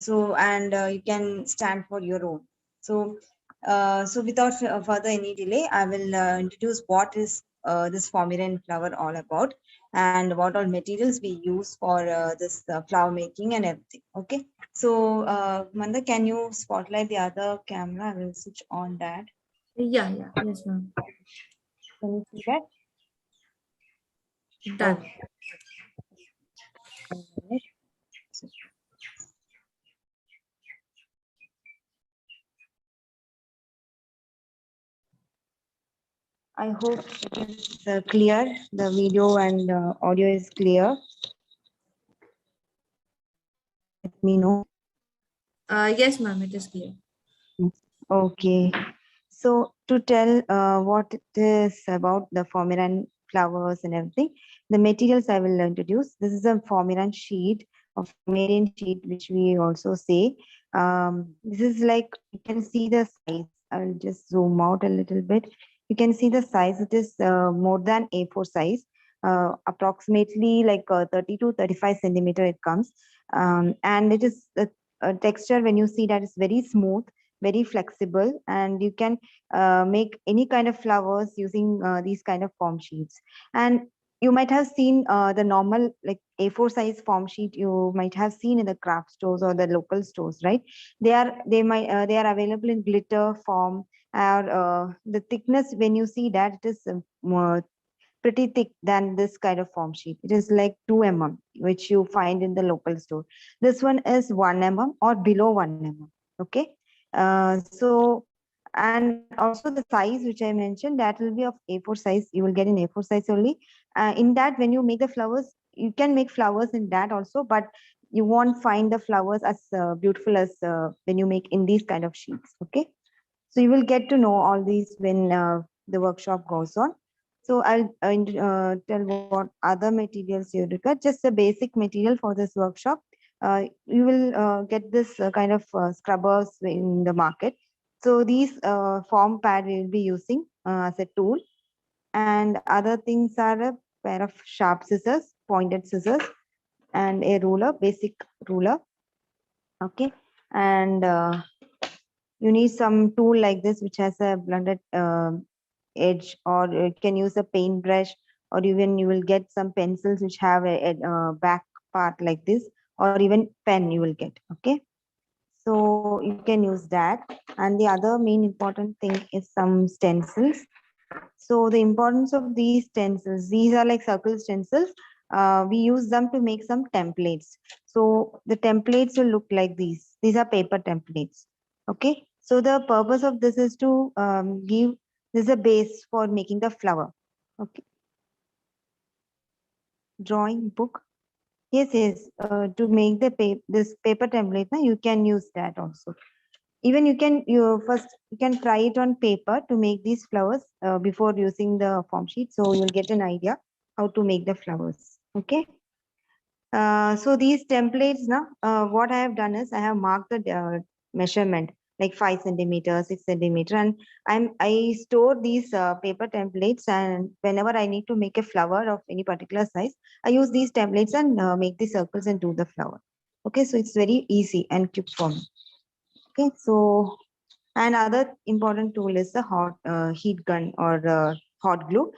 So and you can stand for your own. So so without further any delay, I will introduce what is this Foamiran flower all about, and what all materials we use for this flower making and everything. Okay. So Manda, can you spotlight the other camera? I will switch on that. Yeah, yeah, yes, ma'am. Can you see that? Done. Okay. Alright. So I hope it is clear. The video and audio is clear. Let me know. Yes, ma'am, it is clear. Okay. So to tell what it is about the Foamiran flowers and everything, the materials I will introduce. This is a Foamiran sheet, a Foamiran sheet, which we also say. This is like, you can see the size. I will just zoom out a little bit. You can see the size. It is more than A4 size, approximately like 30 to 35 centimeter it comes. And it is a texture, when you see that, is very smooth, very flexible, and you can make any kind of flowers using these kind of form sheets. And you might have seen the normal like A4 size form sheet you might have seen in the craft stores or the local stores, right? They are available in glitter form, or the thickness, when you see that, it is more pretty thick than this kind of form sheet. It is like 2 mm, which you find in the local store. This one is 1 mm or below 1 mm. Okay. So, and also the size which I mentioned, that will be of A4 size. You will get in A4 size only. In that, when you make the flowers, you can make flowers in that also, but you won't find the flowers as beautiful as when you make in these kind of sheets. Okay. So you will get to know all these when the workshop goes on. So I'll tell what other materials you require. Just a basic material for this workshop. You will get this kind of scrubbers in the market. So these form pad we will be using as a tool. And other things are a pair of sharp scissors, pointed scissors, and a ruler, basic ruler. Okay. And you need some tool like this which has a blunted edge, or you can use a paintbrush, or even you will get some pencils which have a back part like this, or even pen you will get. Okay, so you can use that. And the other main important thing is some stencils. So the importance of these stencils, these are like circle stencils. We use them to make some templates. So the templates will look like these. These are paper templates. Okay. So the purpose of this is to give this is a base for making the flower. Okay. Drawing book. Yes, yes. To make the this paper template, na, you can use that also. Even you can try it on paper to make these flowers before using the form sheet, so you'll get an idea how to make the flowers. Okay. So these templates now, what I have done is I have marked the measurement like 5 centimeters, 6 centimeter, and I store these paper templates, and whenever I need to make a flower of any particular size, I use these templates and make the circles and do the flower. Okay, so it's very easy and quick for me. Okay, so and other important tool is the hot heat gun or hot glue.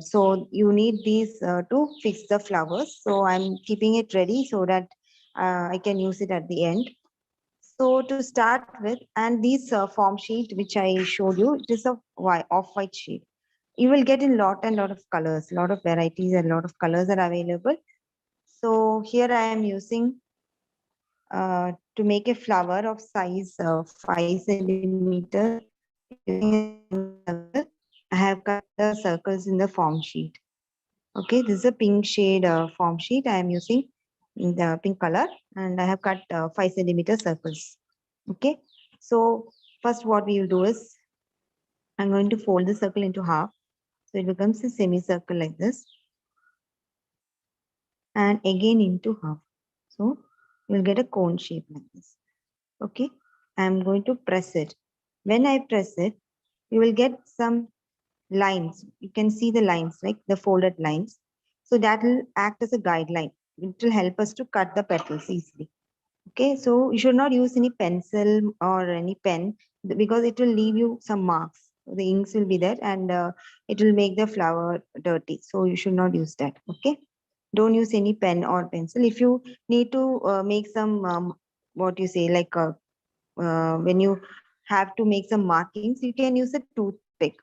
So you need these to fix the flowers. So I'm keeping it ready so that I can use it at the end. So to start with, and this form sheet which I showed you, it is a off-white sheet. You will get in lot and lot of colors, lot of varieties and lot of colors are available. So here I am using to make a flower of size 5 centimeters using a circle. I have cut the circles in the form sheet. Okay, this is a pink shade form sheet I am using in the pink color, and I have cut 5 centimeter circles. Okay, so first what we will do is I'm going to fold the circle into half. So it becomes a semicircle like this, and again into half. So you'll get a cone shape like this. Okay, I'm going to press it. When I press it, you will get some lines. You can see the lines, like the folded lines. So that will act as a guideline. It will help us to cut the petals easily. Okay, so you should not use any pencil or any pen because it will leave you some marks. The inks will be there and it will make the flower dirty. So you should not use that. Okay, don't use any pen or pencil. If you need to make some what you say like when you have to make some markings, you can use a toothpick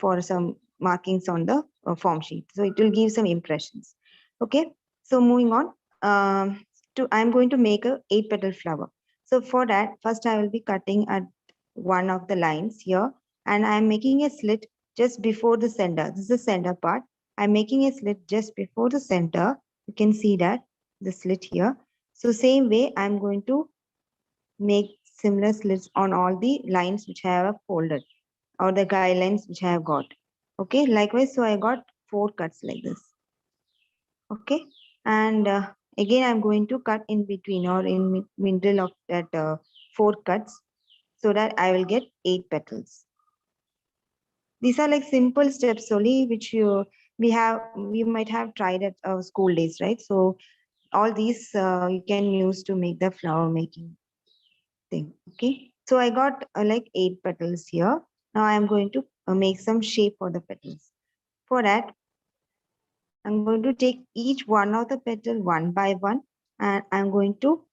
for some markings on the form sheet. So it will give some impressions. Okay, so moving on. I'm going to make a 8 petal flower. So for that, first I will be cutting at one of the lines here, and I'm making a slit just before the center. This is the center part. I'm making a slit just before the center. You can see that the slit here. So same way, I'm going to make similar slits on all the lines which I have folded or the guidelines which I have got. Okay, likewise, so I got 4 cuts like this. Okay, and again I'm going to cut in between or in middle of that 4 cuts so that I will get 8 petals. These are like simple steps only which we might have tried at our school days, right? So all these you can use to make the flower making thing. Okay, so I got like 8 petals here. Now I am going to make some shape for the petals. For that, I'm going to take each one of the petal one by one, and I'm going to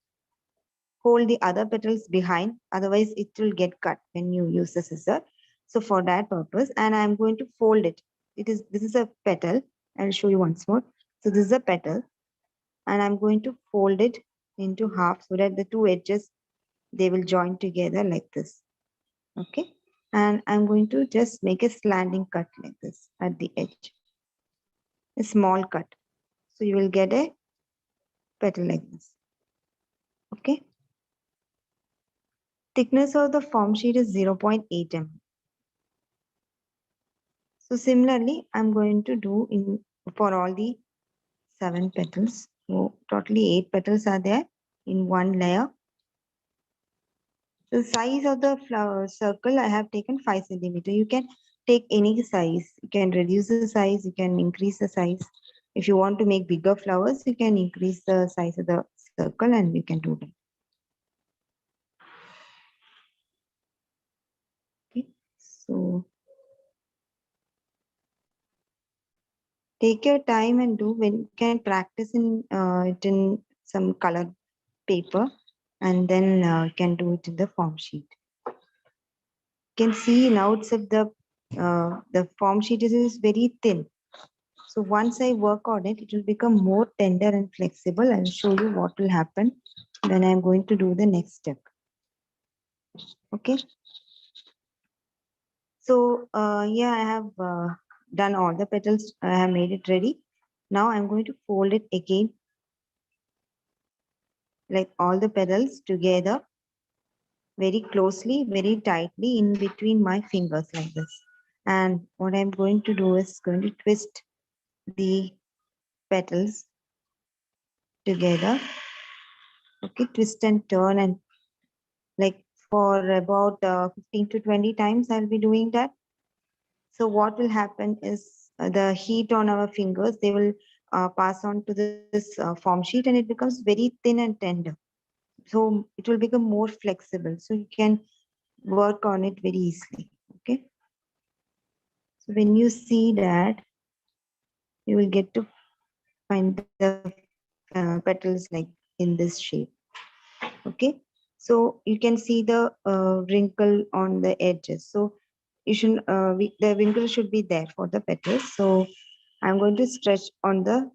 hold the other petals behind. Otherwise, it will get cut when you use the scissor. So for that purpose, and I'm going to fold it. This is a petal. I'll show you once more. So this is a petal, and I'm going to fold it into half so that the two edges they will join together like this. Okay, and I'm going to just make a slanting cut like this at the edge, a small cut. So you will get a petal like this. Okay. Thickness of the form sheet is 0.8 mm. So similarly, I'm going to do in for all the 7 petals. So totally 8 petals are there in one layer. The size of the flower circle I have taken 5 centimeter. You can take any size. You can reduce the size. You can increase the size. If you want to make bigger flowers, you can increase the size of the circle and you can do that. Okay. So take your time and do when you can practice it in some colored paper and then you can do it in the form sheet. You can see now it's at the form sheet is very thin. So once I work on it, it will become more tender and flexible. I'll show you what will happen when I'm going to do the next step. Okay. So yeah, I have done all the petals. I have made it ready. Now I'm going to fold it again, like all the petals together very closely, very tightly in between my fingers like this. And what I'm going to do is going to twist the petals together. Okay, twist and turn and like for about 15 to 20 times I'll be doing that. So what will happen is the heat on our fingers, they will pass on to this form sheet and it becomes very thin and tender. So it will become more flexible. So you can work on it very easily. Okay. So when you see that, you will get to find the petals like in this shape. Okay. So you can see the wrinkle on the edges. So you should the wrinkle should be there for the petals. So I'm going to stretch on the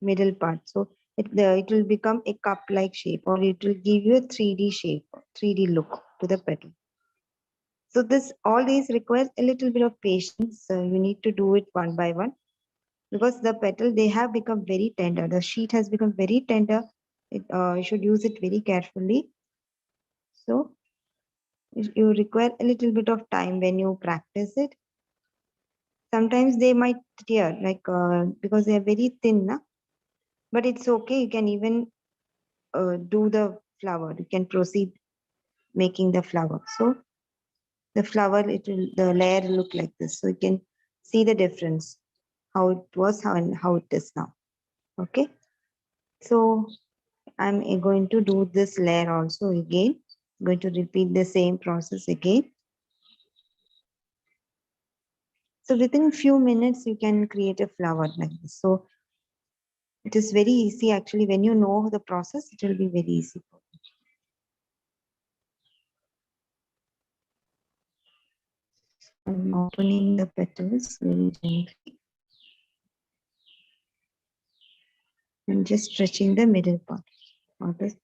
middle part. So it will become a cup-like shape, or it will give you a 3D shape, 3D look to the petal. So this all these requires a little bit of patience. You need to do it one by one because the petal they have become very tender. The sheet has become very tender. You should use it very carefully. So you require a little bit of time when you practice it. Sometimes they might tear like because they are very thin, na? But it's okay. You can even do the flower. You can proceed making the flower. So the flower, the layer look like this. So you can see the difference, how it was, how and how it is now. Okay. So I'm going to do this layer also again. I'm going to repeat the same process again. So within few minutes, you can create a flower like this. So it is very easy actually. When you know the process, it will be very easy. So I'm opening the petals very gently and just stretching the middle part of this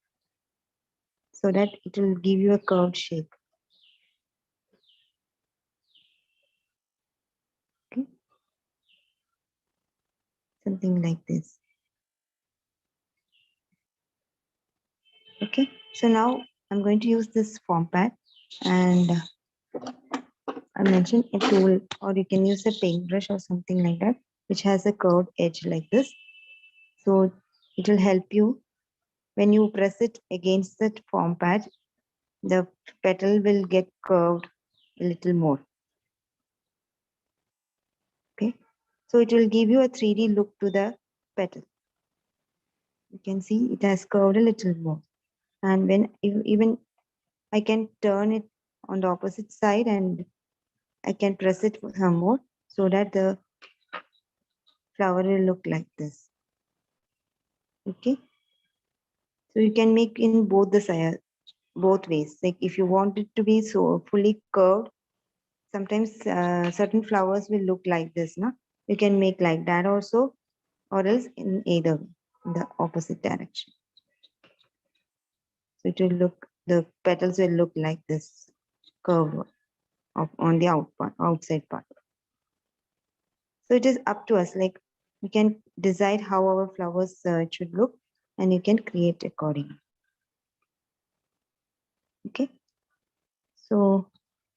so that it will give you a curved shape. Okay, something like this. Okay, so now I'm going to use this form pad, and I mentioned a tool, or you can use a paintbrush or something like that, which has a curved edge like this. So it will help you when you press it against the form pad, the petal will get curved a little more. Okay, so it will give you a 3D look to the petal. You can see it has curved a little more, and when even I can turn it on the opposite side and I can press it some more so that the flower will look like this. Okay, so you can make in both the side, both ways. Like if you want it to be so fully curved, sometimes certain flowers will look like this, no? You can make like that also, or else in either way, in the opposite direction. So it will look, the petals will look like this curved on the outside part. So it is up to us. Like we can decide how our flowers should look, and you can create accordingly. Okay. So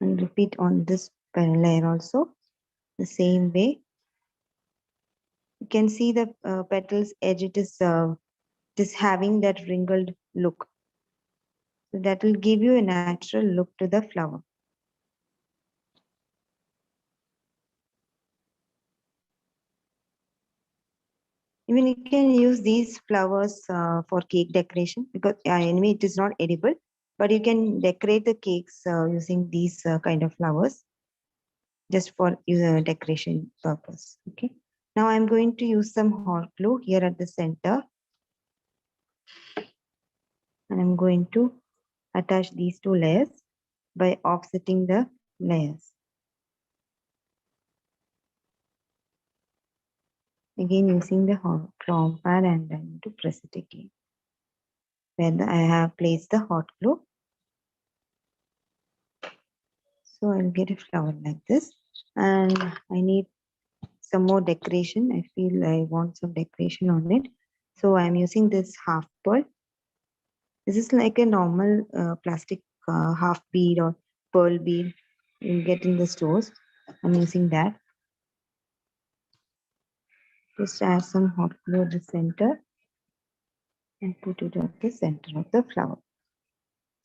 and repeat on this layer also the same way. You can see the petals edge. It is having that wrinkled look. So that will give you a natural look to the flower. Even you can use these flowers for cake decoration, because anyway it is not edible, but you can decorate the cakes using these kind of flowers just for decoration purpose. Okay. Now I'm going to use some hot glue here at the center, and I'm going to attach these two layers by offsetting the layers. Again using the chrome pad, and I'm going to press it again where I have placed the hot glue. So I'll get a flower like this, and I need some more decoration. I feel I want some decoration on it. So I'm using this half pearl. This is like a normal plastic half bead or pearl bead you get in the stores. I'm using that. Just add some hot glue at the center and put it at the center of the flower.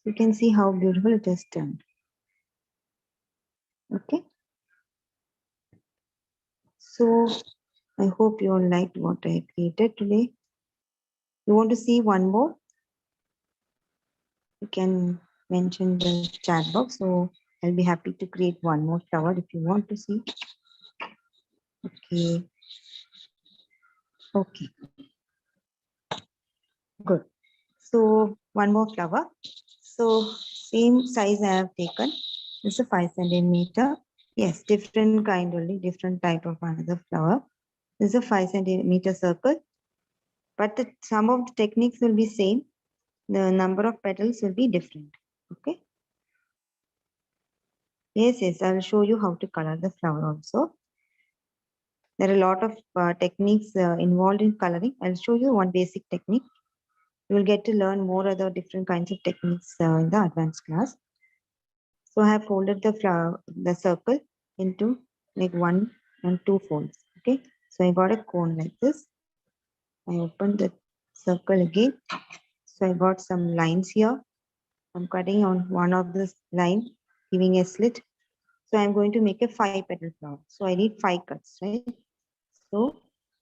You can see how beautiful it has turned. Okay. So I hope you all liked what I created today. You want to see one more? You can mention the chat box. So I'll be happy to create one more flower if you want to see. Okay. Okay. Good. So one more flower. So same size I have taken. This is a 5 centimeter. Yes, different kind only, different type of another flower. This is a 5 centimeter circle, but some of the techniques will be same. The number of petals will be different. Okay. Yes, I will show you how to color the flower also. There are a lot of techniques involved in coloring. I'll show you one basic technique. You will get to learn more other different kinds of techniques in the advanced class. So I have folded the flower, the circle into like 1 and 2 folds. Okay. So I got a cone like this. I opened the circle again. So I got some lines here. I'm cutting on one of this line, giving a slit. So I'm going to make a 5 petal flower. So I need 5 cuts, right? So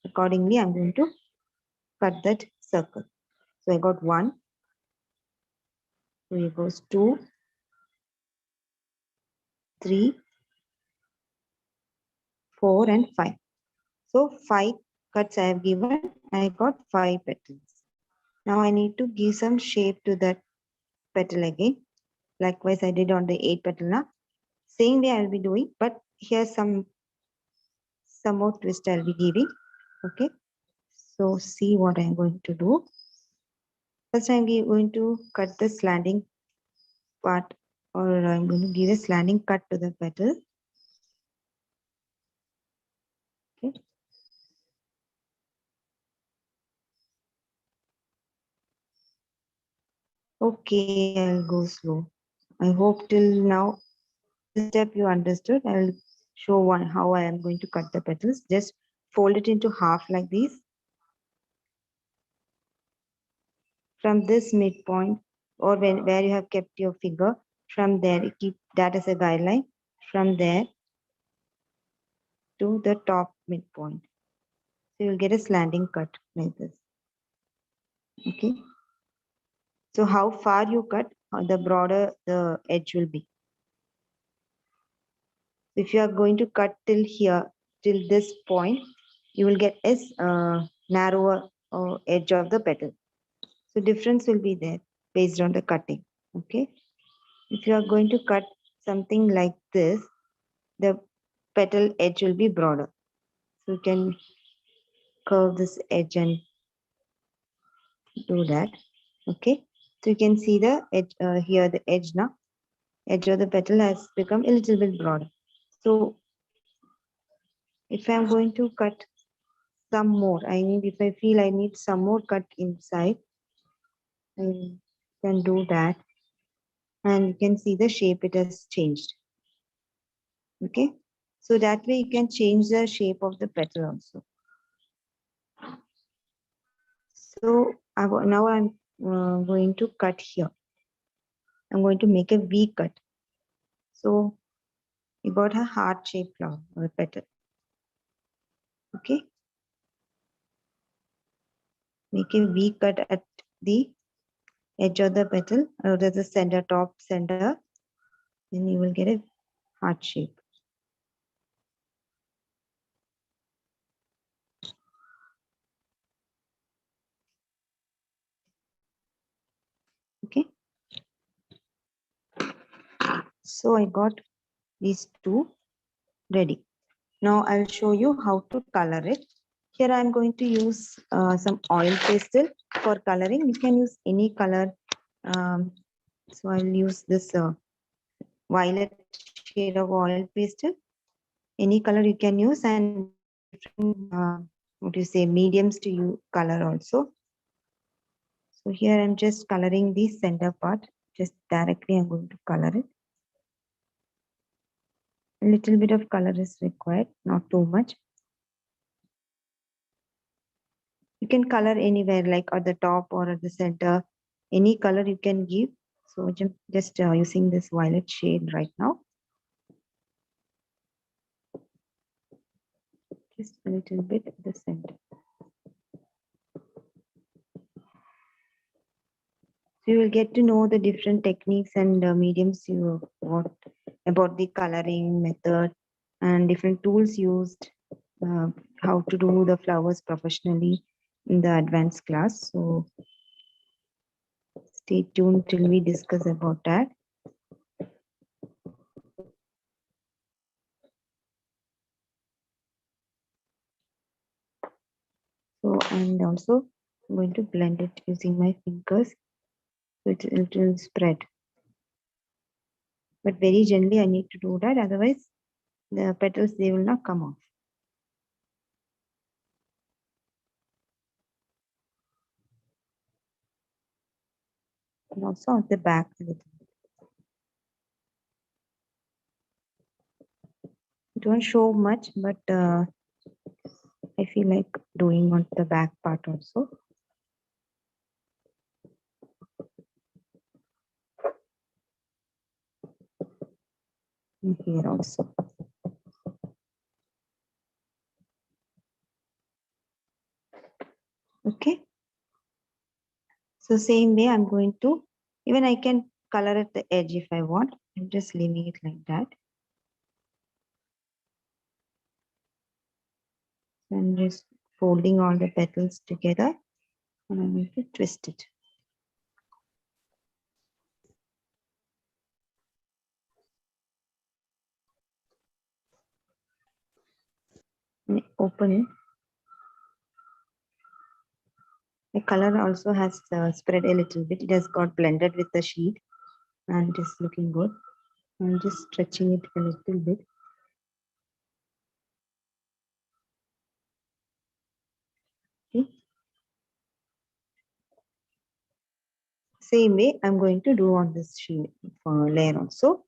accordingly, I'm going to cut that circle. So I got 1. So here goes 2, 3, 4, and 5. So 5 cuts I have given. I got 5 petals. Now I need to give some shape to that petal again. Likewise, I did on the 8 petal now. Same way I will be doing, but here's some more twist I'll be giving. Okay. So see what I'm going to do. First, I'm going to cut the slanting part, or I'm going to give a slanting cut to the petal. Okay. Okay, I'll go slow. I hope till now this step you understood. I'll show how I am going to cut the petals. Just fold it into half like this. From this midpoint, or where you have kept your finger, from there you keep that as a guideline. From there to the top midpoint. So you'll get a slanting cut like this. Okay. So how far you cut, the broader the edge will be. If you are going to cut till here, till this point, you will get a narrower edge of the petal. So difference will be there based on the cutting. Okay. If you are going to cut something like this, the petal edge will be broader. So you can curve this edge and do that. Okay. So you can see the edge here, the edge now. Edge of the petal has become a little bit broader. So if I'm going to cut some more, if I feel I need some more cut inside, I can do that. And you can see the shape it has changed. Okay. So that way you can change the shape of the petal also. So now I'm going to cut here. I'm going to make a V cut. So you got a heart-shaped flower or petal. Okay. Make a V cut at the edge of the petal, or the center, top center. Then you will get a heart shape. Okay. So I got these two ready. Now I'll show you how to color it. Here I'm going to use some oil pastel for coloring. You can use any color. So I'll use this violet shade of oil pastel. Any color you can use, and different mediums to you color also. So here I'm just coloring the center part. Just directly I'm going to color it. A little bit of color is required, not too much. You can color anywhere, like at the top or at the center. Any color you can give. So just using this violet shade right now. Just a little bit at the center. So you will get to know the different techniques and mediums you want about the coloring method and different tools used, how to do the flowers professionally in the advanced class. So stay tuned till we discuss about that. So, and also I'm going to blend it using my fingers so it will spread. But very gently I need to do that, otherwise the petals, they will not come off. And also on the back a little. Don't show much, but I feel like doing on the back part also. And here also. Okay. So same way I'm going to, even I can color at the edge if I want. I'm just leaving it like that. So I'm just folding all the petals together and I'm going to twist it. And open it. The color also has spread a little bit. It has got blended with the sheet and it is looking good. I'm just stretching it a little bit. Okay. Same way I'm going to do on this sheet for layer also.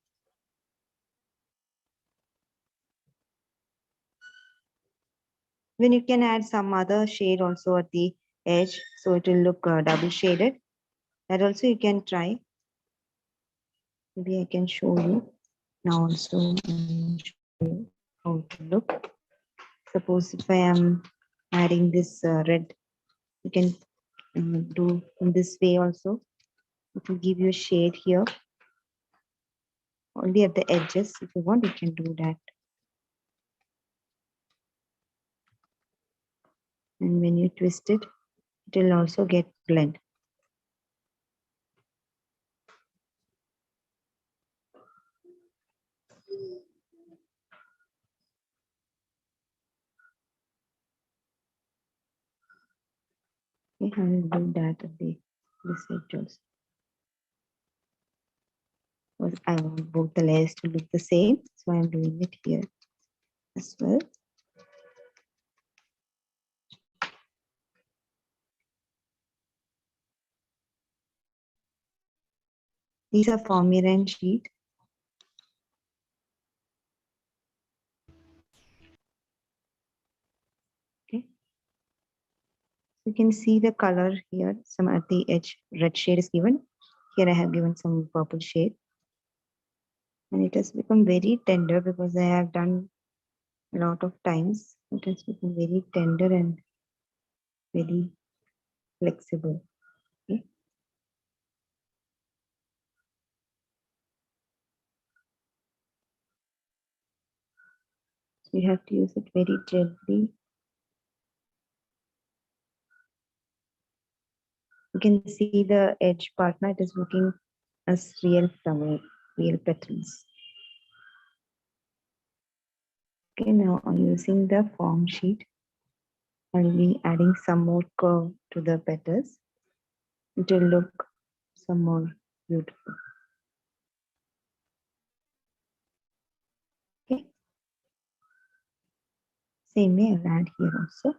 When you can add some other shade also at the edge, so it will look double shaded. That also you can try. Maybe I can show you now also how it will look. Suppose if I am adding this red, you can do in this way also. It will give you a shade here. Only at the edges. If you want, you can do that. And when you twist it, it will also get blend. Okay, I will do that at the this edge also. Because I want both the layers to look the same, so I'm doing it here as well. These are Foamiran sheet. Okay, you can see the color here. Some at the edge, red shade is given. Here I have given some purple shade, and it has become very tender because I have done a lot of times. It has become very tender and very flexible. Okay. So you have to use it very gently. You can see the edge part now. It is looking as real flower, real petals. Okay, now I'm using the foam sheet. I'll be adding some more curve to the petals. It will look some more beautiful. Okay. Same way I'll add here also.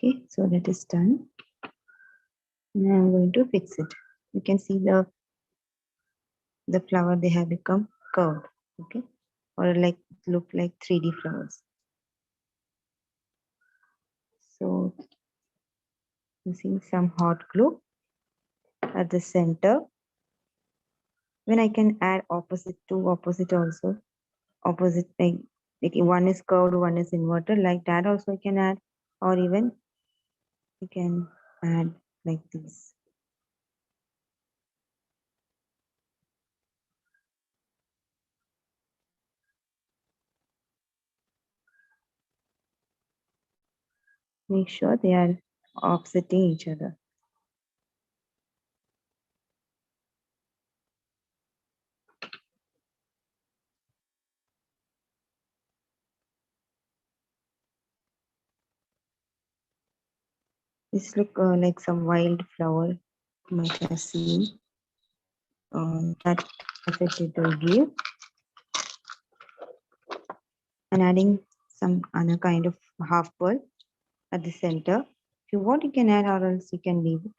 Okay, so that is done. Now I'm going to fix it. You can see the flower, they have become curved. Okay, or like look like 3D flowers. So using some hot glue at the center. When I can add opposite to opposite also, opposite like one is curved, one is inverted, like that also I can add, or even you can add like this. Make sure they are offsetting each other. This look like some wild flower you might have seen. That effect it will give. And adding some other kind of half pearl at the center. If you want, you can add, or else you can leave it.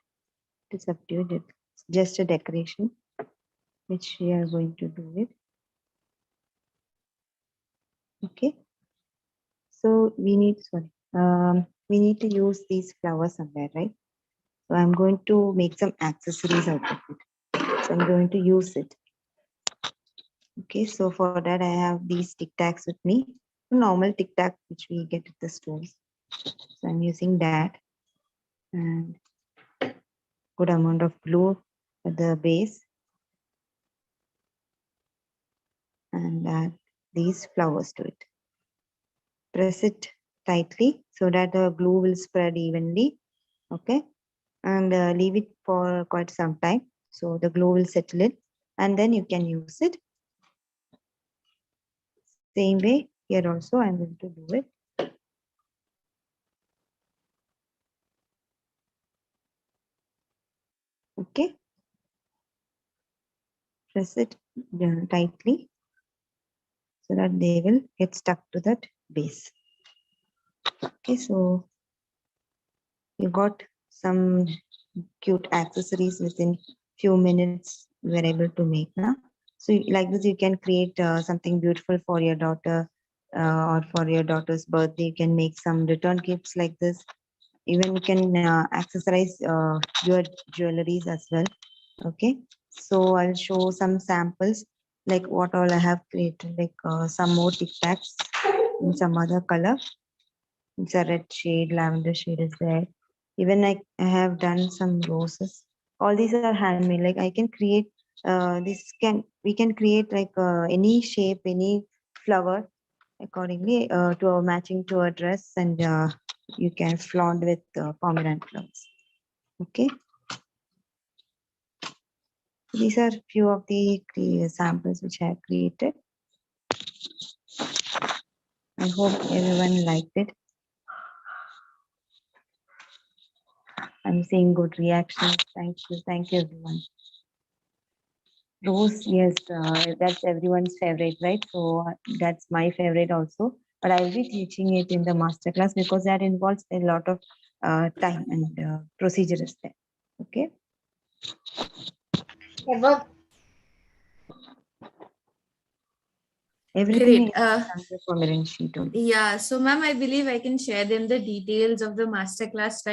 It's up to you. It's just a decoration, which we are going to do it. Okay. So we need, we need to use these flowers somewhere, right? So I'm going to make some accessories out of it. So I'm going to use it. Okay, so for that I have these Tic Tacs with me. normal tic tac which we get at the stores. So I'm using that, and good amount of glue at the base, and add these flowers to it. Press it tightly so that the glue will spread evenly. Okay, and leave it for quite some time so the glue will settle in, and then you can use it. Same way here also I'm going to do it. Okay, press it tightly so that they will get stuck to that base. Okay, so you got some cute accessories within few minutes we were able to make now. So like this you can create something beautiful for your daughter, or for your daughter's birthday. You can make some return gifts like this. Even you can accessorize your jewelries as well. Okay, so I'll show some samples like what all I have created, like some more tic tacs in some other color. It's a red shade, lavender shade is there. Even I have done some roses. All these are handmade. Like I can create we can create like any shape, any flower accordingly to matching to a dress, and you can flaunt with Pomeranian flowers. Okay, these are few of the samples which I have created. I hope everyone liked it. I'm seeing good reactions. Thank you everyone. Rose, yes, that's everyone's favorite, right? So that's my favorite also. But I'll be teaching it in the masterclass because that involves a lot of time and procedure is there. Okay. Everything Great. is done with Pomeranian sheet only. Yeah. So, ma'am, I believe I can share them the details of the masterclass